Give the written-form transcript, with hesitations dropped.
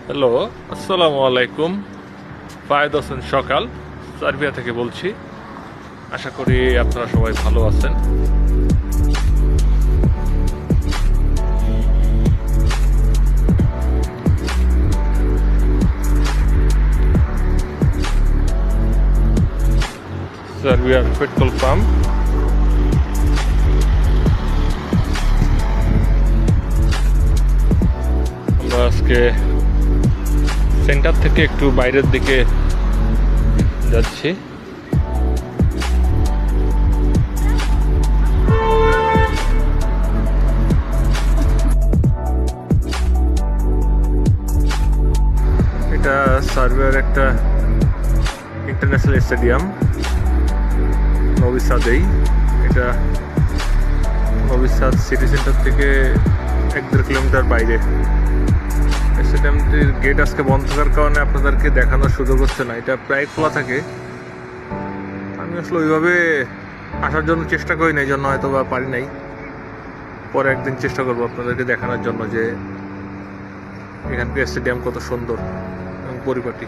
Hello, আসসালামু আলাইকুম। Fayed Hossain সকাল, সার্বিয়া থেকে বলছি। আশা করি আপনারা সবাই ভালো আছেন। সার্বিয়ার পেট্রোল পাম্প। আমরা আজকে সেন্টার থেকে একটু বাইরের দিকে যাচ্ছি। এটা সার্বিয়ার একটা ইন্টারন্যাশনাল স্টেডিয়াম, নবি সাদেই। এটা নবি সাদ সিটি সেন্টার থেকে 1-1.5 কিলোমিটার বাইরে। স্টেডিয়ামটির গেট আজকে বন্ধ থাকার কারণে আপনাদেরকে দেখানোর সুযোগ হচ্ছে না। এটা প্রায় খোলা থাকে। আমি আসলে ওইভাবে আসার জন্য চেষ্টা করি না, এই জন্য হয়তো বা পারি নাই। পরে একদিন চেষ্টা করবো আপনাদেরকে দেখানোর জন্য যে এখানকার স্টেডিয়াম কত সুন্দর এবং পরিপাটি।